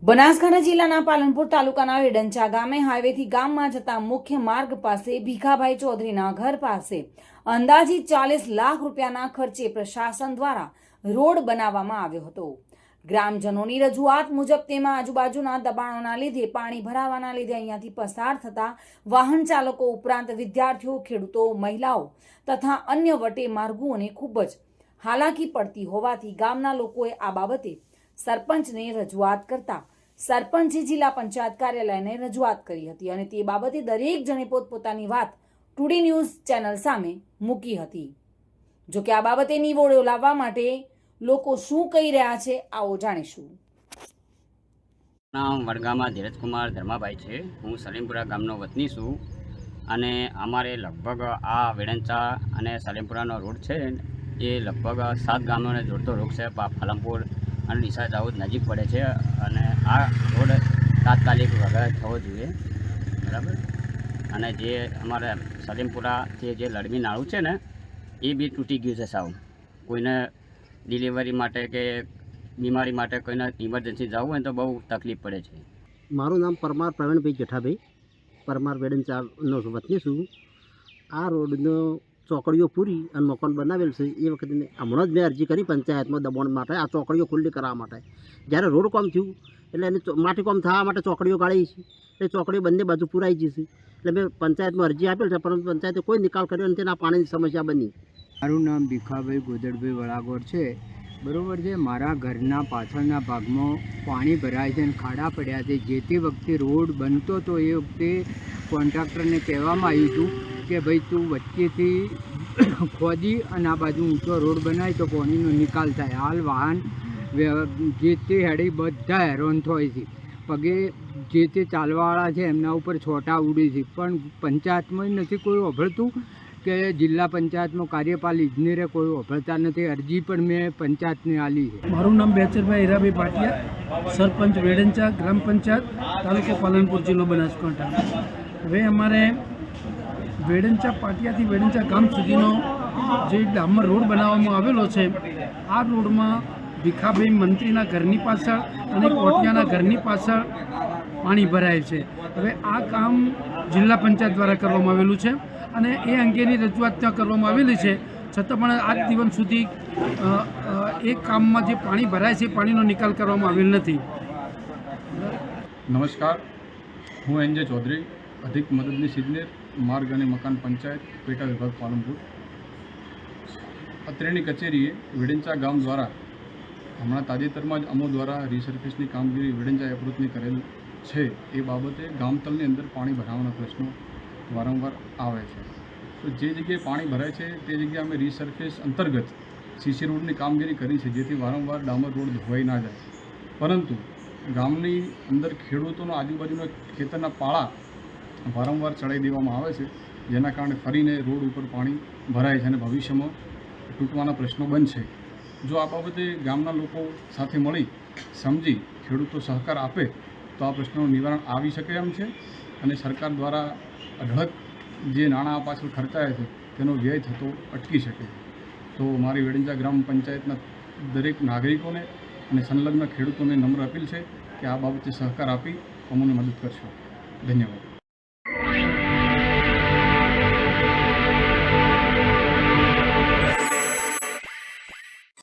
બનાસકાંઠા જિલ્લાના પાલનપુર તાલુકાના વેડંચા ગામે હાઈવેથી ગામમાં જતા મુખ્ય માર્ગ પાસે ભીખાભાઈ ચૌધરીના ઘર પાસે અંદાજિત 40 લાખ રૂપિયાના ખર્ચે પ્રશાસન દ્વારા રોડ બનાવવામાં આવ્યો હતો। ગ્રામજનોની રજૂઆત મુજબ તેમાં આજુબાજુના દબાણોના લીધે પાણી ભરાવાના લીધે અહીંયાથી પસાર થતા વાહન ચાલકો ઉપરાંત વિદ્યાર્થીઓ, ખેડૂતો, મહિલાઓ તથા અન્ય વટે માર્ગોને ખૂબ જ હાલાકી પડતી હોવાથી ગામના લોકોએ આ બાબતે સરપંચને રજૂઆત કરતા સરપંચે જિલ્લા પંચાયત કાર્યાલયને રજૂઆત કરી હતી અને તે બાબતે દરેક જણે પોતપોતાની વાત ટુડે ન્યૂઝ ચેનલ સામે મૂકી હતી। જો કે આ બાબતે નિવોડો લાવવા માટે લોકો શું કહી રહ્યા છે, આવો જાણીશું। નામ વડગામમાં ધીરજકુમાર ધર્માભાઈ છે। હું સલીમપુરા ગામનો વતની છું અને અમારે લગભગ આ વેડંચા અને સલીમપુરાનો રોડ છે એ લગભગ 7 ગામોને જોડતો રોડ છે। પાલનપુર અને ડીસા દાહોદ નજીક પડે છે અને આ રોડ તાત્કાલિક વગર થવો જોઈએ, બરાબર। અને જે અમારે સલીમપુરાથી જે લડમી નાળું છે ને એ બી તૂટી ગયું છે સાવ। કોઈને ડિલિવરી માટે કે બીમારી માટે કોઈને ઇમરજન્સી જવું હોય તો બહુ તકલીફ પડે છે। મારું નામ પરમાર પ્રવીણભાઈ જેઠાભાઈ, પરમાર વેડંચાનો વતની છું। આ રોડનો ચોકડીઓ પૂરી અને મકાન બનાવેલ છે એ વખતે હમણાં જ મેં અરજી કરી પંચાયતમાં દબાણ માટે આ ચોકડીઓ ખુલ્લી કરવા માટે। જ્યારે રોડ કામ થયું એટલે એને માટી કામ થવા માટે ચોકડીઓ ગાળી છે, એ ચોકડીઓ બંને બાજુ પુરાઈ જશે એટલે મેં પંચાયતમાં અરજી આપેલ છે, પરંતુ પંચાયતે કોઈ નિકાલ કર્યો નથી અને આ પાણીની સમસ્યા બની। મારું નામ ભીખાભાઈ ગોદડભાઈ વળાગોળ છે, બરાબર છે। મારા ઘરના પાછળના ભાગમાં પાણી ભરાય છે અને ખાડા પડ્યા છે। જે તે વખતે રોડ બનતો હતો એ વખતે કોન્ટ્રાક્ટરને કહેવામાં આવ્યું હતું કે ભાઈ તું વચ્ચેથી ખોદી અને આ બાજુ ઊંચો રોડ બનાય તો પાણીનો નિકાલ થાય। હાલ વાહન જે તે હેડી બધા હેરાન થાય છે, પગે જે તે ચાલવાવાળા છે એમના ઉપર છોટા ઉડે છે, પણ પંચાયતમાં નથી કોઈ ઓભળતું કે જિલ્લા પંચાયતમાં કાર્યપાલ ઇજનેરે કોઈ ઓભળતા નથી। અરજી પણ મેં પંચાયતને આલી છે। મારું નામ બેચરભાઈ હીરાભાઈ ભાટિયા, સરપંચ વેડંચા ગ્રામ પંચાયત, તાલુકો પાલનપુર, જિલ્લો બનાસકાંઠા। હવે અમારે વેડંચા પાટિયાથી વેડંચા ગામ સુધીનો જે ડામર રોડ બનાવવામાં આવેલો છે, આ રોડમાં ભીખાભાઈ મંત્રીના ઘરની પાછળ અને કોટિયાના ઘરની પાછળ પાણી ભરાય છે। હવે આ કામ જિલ્લા પંચાયત દ્વારા કરવામાં આવેલું છે અને એ અંગેની રજૂઆત ત્યાં કરવામાં આવેલી છે, છતાં પણ આજ દિવસ સુધી એ કામમાં જે પાણી ભરાય છે પાણીનો નિકાલ કરવામાં આવેલ નથી। નમસ્કાર, હું એનજે ચૌધરી, અધિક મદદનીશ ઇજનેર, માર્ગ અને મકાન પંચાયત, પેટા વિભાગ, પાલનપુર। અત્રેની કચેરીએ વેડંચા ગામ દ્વારા હમણાં તાજેતરમાં જ અમો દ્વારા રીસર્ફેસની કામગીરી વેડંચા એપ્રોચની કરેલ છે। એ બાબતે ગામતળની અંદર પાણી ભરાવાના પ્રશ્નો વારંવાર આવે છે, તો જે જગ્યાએ પાણી ભરાય છે તે જગ્યાએ અમે રીસર્ફેસ અંતર્ગત સીસી રોડની કામગીરી કરી છે, જેથી વારંવાર ડામર રોડ ધોવાઈ ના જાય, પરંતુ ગામની અંદર ખેડૂતોનો આજુબાજુના ખેતરના પાળા વારંવાર ચડાવી દેવામાં આવે છે, જેના કારણે ફરીને રોડ ઉપર પાણી ભરાય છે અને ભવિષ્યમાં તૂટવાના પ્રશ્નો બનશે। જો આ બાબતે ગામના લોકો સાથે મળી સમજી ખેડૂતો સહકાર આપે તો આ પ્રશ્નનું નિવારણ આવી શકે એમ છે અને સરકાર દ્વારા અઢળક જે નાણાં પાછળ ખર્ચાય છે તેનો વ્યય થતો અટકી શકે। તો મારી વેડંચા ગ્રામ પંચાયતના દરેક નાગરિકોને અને સંલગ્ન ખેડૂતોને નમ્ર અપીલ છે કે આ બાબતે સહકાર આપી અમને મદદ કરશો। ધન્યવાદ।